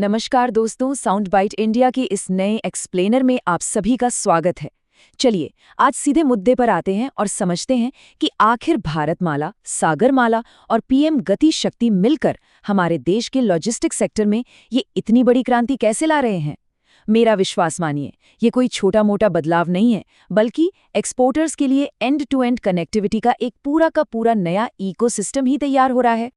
नमस्कार दोस्तों, sound bite India की इस नए एक्सप्लेनर में आप सभी का स्वागत है। चलिए आज सीधे मुद्दे पर आते हैं और समझते हैं कि आखिर भारतमाला, सागरमाला और पीएम गति शक्ति मिलकर हमारे देश के लॉजिस्टिक सेक्टर में ये इतनी बड़ी क्रांति कैसे ला रहे हैं। मेरा विश्वास मानिए, ये कोई छोटा मोटा बदलाव नहीं है, बल्कि एक्सपोर्टर्स के लिए एंड टू एंड कनेक्टिविटी का एक पूरा का पूरा नया इकोसिस्टम ही तैयार हो रहा है।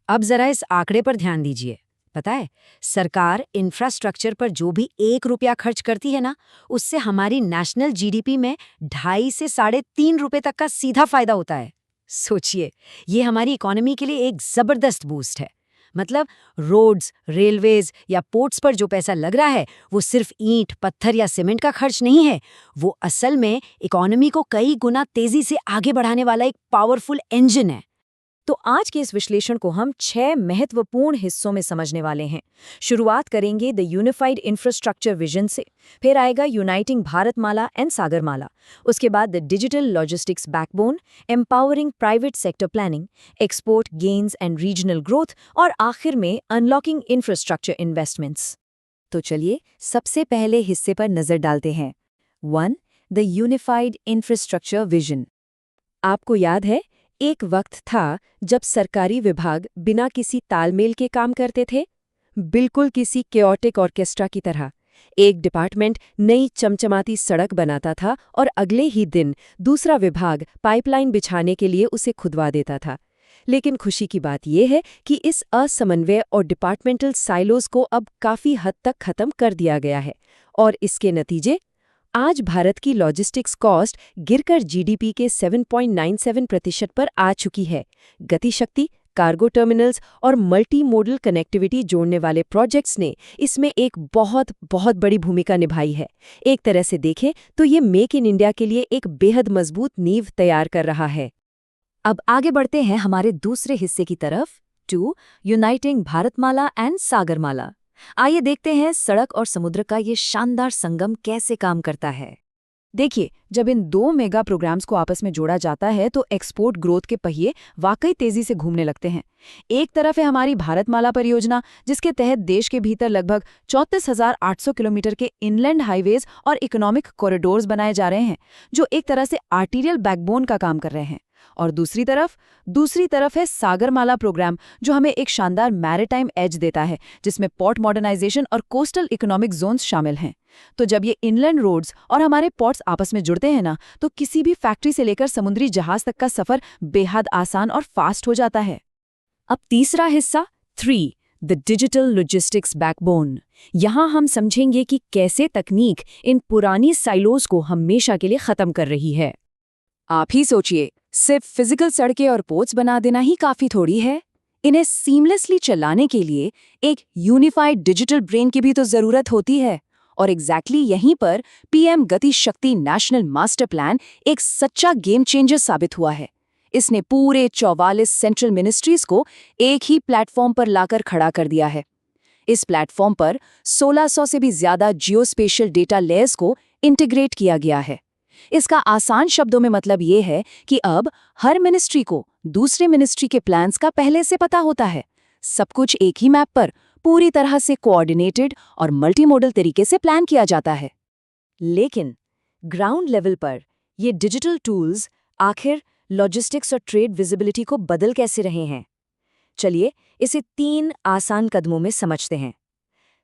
अब जरा इस आंकड़े पर ध्यान दीजिए। पता है, सरकार इंफ्रास्ट्रक्चर पर जो भी 1 रुपया खर्च करती है ना, उससे हमारी नेशनल जीडीपी में 2.5 से 3.5 रुपए तक का सीधा फायदा होता है। सोचिए, ये हमारी इकोनॉमी के लिए एक जबरदस्त बूस्ट है। मतलब रोड्स, रेलवेज या पोर्ट्स पर जो पैसा लग रहा है, वो सिर्फ ईंट, पत्थर या सीमेंट का खर्च नहीं है। वो असल में इकोनॉमी को कई गुना तेजी से आगे बढ़ाने वाला एक पावरफुल इंजन है। तो आज के इस विश्लेषण को हम 6 महत्वपूर्ण हिस्सों में समझने वाले हैं। शुरुआत करेंगे द यूनिफाइड इंफ्रास्ट्रक्चर विजन से, फिर आएगा यूनाइटिंग भारतमाला एंड सागरमाला, उसके बाद the digital logistics backbone, empowering private sector planning, export gains and regional growth और आखिर में अनलॉकिंग इंफ्रास्ट्रक्चर इन्वेस्टमेंट्स। तो चलिए सबसे पहले हिस्से पर नजर डालते हैं। 1. The unified infrastructure vision. आपको याद है, एक वक्त था जब सरकारी विभाग बिना किसी तालमेल के काम करते थे, बिल्कुल किसी केओटिक ऑर्केस्ट्रा की तरह। एक डिपार्टमेंट नई चमचमाती सड़क बनाता था और अगले ही दिन दूसरा विभाग पाइपलाइन बिछाने के लिए उसे खुदवा देता था। लेकिन खुशी की बात यह है कि इस असमन्वय और डिपार्टमेंटल साइलोज को अब काफी हद तक खत्म कर दिया गया है, और इसके नतीजे आज भारत की लॉजिस्टिक्स कॉस्ट गिरकर जीडीपी के 7.97% पर आ चुकी है। गतिशक्ति, कार्गो टर्मिनल्स और मल्टी मोडल कनेक्टिविटी जोड़ने वाले प्रोजेक्ट्स ने इसमें एक बहुत बहुत बड़ी भूमिका निभाई है। एक तरह से देखें तो ये मेक इन इंडिया के लिए एक बेहद मजबूत नींव तैयार कर रहा है। अब आगे बढ़ते हैं हमारे दूसरे हिस्से की तरफ, 2. Uniting Bharatmala and Sagarmala. आइए देखते हैं सड़क और समुद्र का ये शानदार संगम कैसे काम करता है। देखिए, जब इन 2 मेगा प्रोग्राम्स को आपस में जोड़ा जाता है तो एक्सपोर्ट ग्रोथ के पहिए वाकई तेजी से घूमने लगते हैं। एक तरफ है हमारी भारतमाला परियोजना, जिसके तहत देश के भीतर लगभग 34,800 किलोमीटर के इनलैंड हाईवेज और इकोनॉमिक कॉरिडोर्स बनाए जा रहे हैं, जो एक तरह से आर्टीरियल बैकबोन का काम कर रहे हैं। और दूसरी तरफ है सागरमाला प्रोग्राम, जो हमें एक शानदार मैरीटाइम एज देता है, जिसमें पोर्ट मॉडर्नाइजेशन और कोस्टल इकोनॉमिक जोन्स शामिल हैं। तो जब ये इनलैंड रोड्स और हमारे पोर्ट्स आपस में जुड़ते हैं ना, तो किसी भी फैक्ट्री से लेकर समुद्री जहाज तक का सफर बेहद आसान और फास्ट हो जाता है। अब तीसरा हिस्सा, 3. The digital logistics backbone. यहाँ हम समझेंगे कि कैसे तकनीक इन पुरानी साइलोज को हमेशा के लिए खत्म कर रही है। आप ही सोचिए, सिर्फ फिजिकल सड़कें और पोर्ट्स बना देना ही काफी थोड़ी है। इन्हें सीमलेसली चलाने के लिए एक यूनिफाइड डिजिटल ब्रेन की भी तो जरूरत होती है, और एग्जैक्टली यहीं पर पीएम गति शक्ति नेशनल मास्टर प्लान एक सच्चा गेम चेंजर साबित हुआ है। इसने पूरे 44 सेंट्रल मिनिस्ट्रीज को एक ही प्लेटफॉर्म पर लाकर खड़ा कर दिया है। इस प्लेटफॉर्म पर 1600 से भी ज्यादा जियोस्पेशियल डेटा लेयर्स को इंटीग्रेट किया गया है। इसका आसान शब्दों में मतलब ये है कि अब हर मिनिस्ट्री को दूसरे मिनिस्ट्री के प्लान्स का पहले से पता होता है। सब कुछ एक ही मैप पर पूरी तरह से कोऑर्डिनेटेड और मल्टी मॉडल तरीके से प्लान किया जाता है। लेकिन ग्राउंड लेवल पर ये डिजिटल टूल्स आखिर लॉजिस्टिक्स और ट्रेड विजिबिलिटी को बदल कैसे रहे हैं? चलिए इसे 3 आसान कदमों में समझते हैं।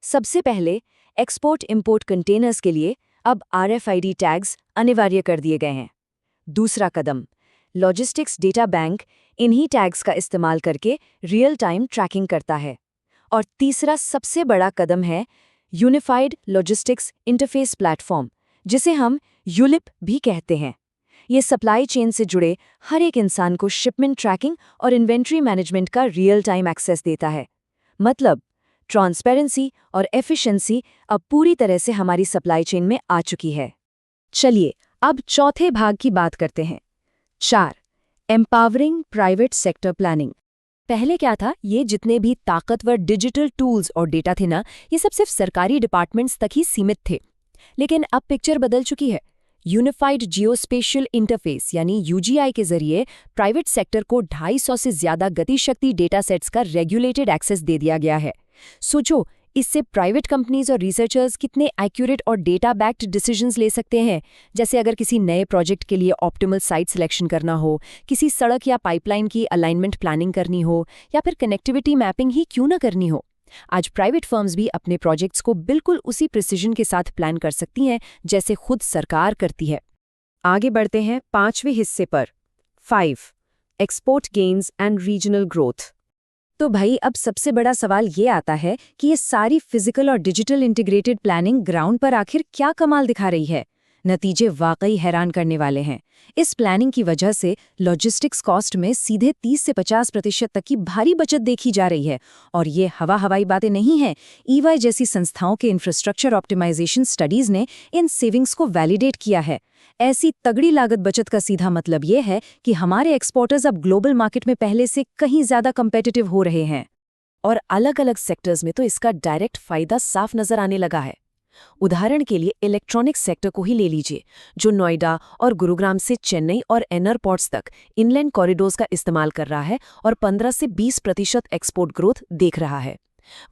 सबसे पहले, एक्सपोर्ट इंपोर्ट कंटेनर्स के लिए अब RFID टैग्स अनिवार्य कर दिए गए हैं। दूसरा कदम, लॉजिस्टिक्स डेटा बैंक इन्हीं टैग्स का इस्तेमाल करके रियल टाइम ट्रैकिंग करता है। और तीसरा सबसे बड़ा कदम है यूनिफाइड लॉजिस्टिक्स इंटरफेस प्लेटफॉर्म, जिसे हम यूलिप भी कहते हैं। ये सप्लाई चेन से जुड़े हर एक इंसान को शिपमेंट ट्रैकिंग और इन्वेंट्री मैनेजमेंट का रियल टाइम एक्सेस देता है। मतलब ट्रांसपेरेंसी और एफिशिएंसी अब पूरी तरह से हमारी सप्लाई चेन में आ चुकी है। चलिए अब चौथे भाग की बात करते हैं। 4. Empowering private sector planning. पहले क्या था, ये जितने भी ताकतवर डिजिटल टूल्स और डेटा थे ना, ये सब सिर्फ सरकारी डिपार्टमेंट्स तक ही सीमित थे। लेकिन अब पिक्चर बदल चुकी है। यूनिफाइड जियोस्पेशियल इंटरफेस यानी UGI के जरिए प्राइवेट सेक्टर को 250 से ज्यादा गतिशक्ति डेटा सेट्स का रेगुलेटेड एक्सेस दे दिया गया है। सोचो, इससे प्राइवेट कंपनीज और रिसर्चर्स कितने एक्यूरेट और डेटा बैक्ड डिसीजंस ले सकते हैं। जैसे अगर किसी नए प्रोजेक्ट के लिए ऑप्टिमल साइट सिलेक्शन करना हो, किसी सड़क या पाइपलाइन की अलाइनमेंट प्लानिंग करनी हो, या फिर कनेक्टिविटी मैपिंग ही क्यों ना करनी हो। आज प्राइवेट फर्म्स भी अपने प्रोजेक्ट्स को बिल्कुल उसी प्रिसिजन के साथ प्लान कर सकती हैं जैसे खुद सरकार करती है। आगे बढ़ते हैं 5वें हिस्से पर। 5. Export gains and regional growth. तो भाई अब सबसे बड़ा सवाल ये आता है कि ये सारी फिजिकल और डिजिटल इंटीग्रेटेड प्लानिंग ग्राउंड पर आखिर क्या कमाल दिखा रही है। नतीजे वाकई हैरान करने वाले हैं। इस प्लानिंग की वजह से लॉजिस्टिक्स कॉस्ट में सीधे 30 से 50% तक की भारी बचत देखी जा रही है। और ये हवाई बातें नहीं हैं। EY जैसी संस्थाओं के इंफ्रास्ट्रक्चर ऑप्टिमाइजेशन स्टडीज ने इन सेविंग्स को वैलिडेट किया है। ऐसी तगड़ी लागत बचत का सीधा मतलब ये है कि हमारे एक्सपोर्टर्स अब ग्लोबल मार्केट में पहले से कहीं ज्यादा कम्पिटिटिव हो रहे हैं। और अलग अलग सेक्टर्स में तो इसका डायरेक्ट फायदा साफ नजर आने लगा है। उदाहरण के लिए इलेक्ट्रॉनिक्स सेक्टर को ही ले लीजिए, जो नोएडा और गुरुग्राम से चेन्नई और एयरपोर्ट्स तक इनलैंड कॉरिडोर्स का इस्तेमाल कर रहा है और 15 से 20% एक्सपोर्ट ग्रोथ देख रहा है।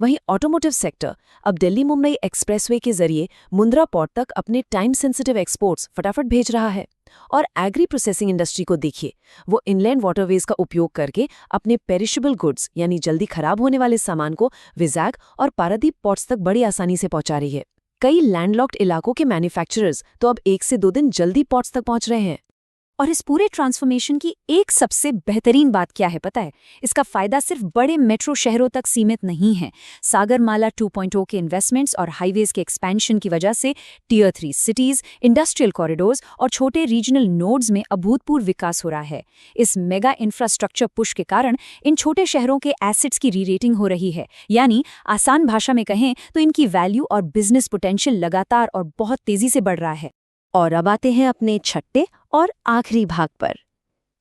वहीं ऑटोमोटिव सेक्टर अब दिल्ली मुंबई एक्सप्रेसवे के जरिए मुंद्रा पोर्ट तक अपने टाइम सेंसिटिव एक्सपोर्ट्स फटाफट भेज रहा है। और एग्री प्रोसेसिंग इंडस्ट्री को देखिए, वो इनलैंड वाटरवेज का उपयोग करके अपने पेरिशेबल गुड्स यानी जल्दी खराब होने वाले सामान को विजाग और पारादीप पोर्ट्स तक बड़ी आसानी से पहुंचा रही है। कई लैंडलॉक्ड इलाकों के मैन्युफैक्चरर्स तो अब 1 से 2 दिन जल्दी पोर्ट्स तक पहुंच रहे हैं। और इस पूरे ट्रांसफॉर्मेशन की एक सबसे बेहतरीन बात क्या है पता है? इसका फायदा सिर्फ बड़े मेट्रो शहरों तक सीमित नहीं है। सागरमाला 2.0 के इन्वेस्टमेंट्स और हाईवेज के एक्सपेंशन की वजह से टियर 3 सिटीज, इंडस्ट्रियल कॉरिडोर्स और छोटे रीजनल नोड्स में अभूतपूर्व विकास हो रहा है। इस मेगा इंफ्रास्ट्रक्चर पुश के कारण इन छोटे शहरों के एसेट्स की री-रेटिंग हो रही है। यानी आसान भाषा में कहें तो इनकी वैल्यू और बिजनेस पोटेंशियल लगातार और बहुत तेजी से बढ़ रहा है। और अब आते हैं अपने छठे और आखिरी भाग पर।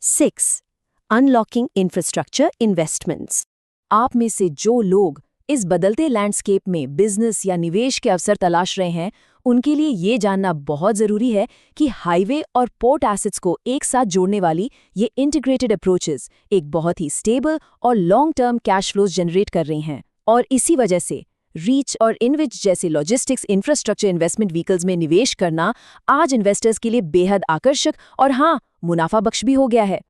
6. Unlocking infrastructure investments. आप में से जो लोग इस बदलते लैंडस्केप में बिजनेस या निवेश के अवसर तलाश रहे हैं, उनके लिए ये जानना बहुत जरूरी है कि हाईवे और पोर्ट एसेट्स को एक साथ जोड़ने वाली ये इंटीग्रेटेड अप्रोचेस एक बहुत ही स्टेबल और long term cash flows generate कर रही हैं। और इसी वजह से रीच और इनविच जैसे लॉजिस्टिक्स इंफ्रास्ट्रक्चर इन्वेस्टमेंट व्हीकल्स में निवेश करना आज इन्वेस्टर्स के लिए बेहद आकर्षक और हाँ, मुनाफा बख्श भी हो गया है।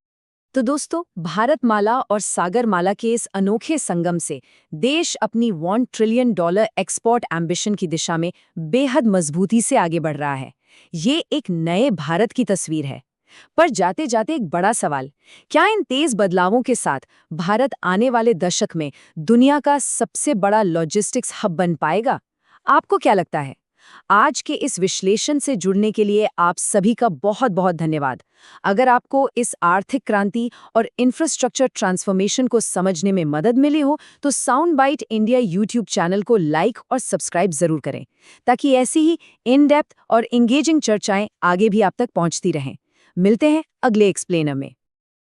तो दोस्तों, भारतमाला और सागरमाला के इस अनोखे संगम से देश अपनी $1 ट्रिलियन एक्सपोर्ट एम्बिशन की दिशा में बेहद मजबूती से आगे बढ़ रहा है। ये एक नए भारत की तस्वीर है। पर जाते जाते एक बड़ा सवाल, क्या इन तेज बदलावों के साथ भारत आने वाले दशक में दुनिया का सबसे बड़ा लॉजिस्टिक्स हब बन पाएगा? आपको क्या लगता है? आज के इस विश्लेषण से जुड़ने के लिए आप सभी का बहुत बहुत धन्यवाद। अगर आपको इस आर्थिक क्रांति और इंफ्रास्ट्रक्चर ट्रांसफॉर्मेशन को समझने में मदद मिली हो तो sound bite India YouTube channel को लाइक और सब्सक्राइब जरूर करें, ताकि ऐसी ही इन डेप्थ और एंगेजिंग चर्चाएं आगे भी आप तक पहुंचती रहें। मिलते हैं अगले एक्सप्लेनर में।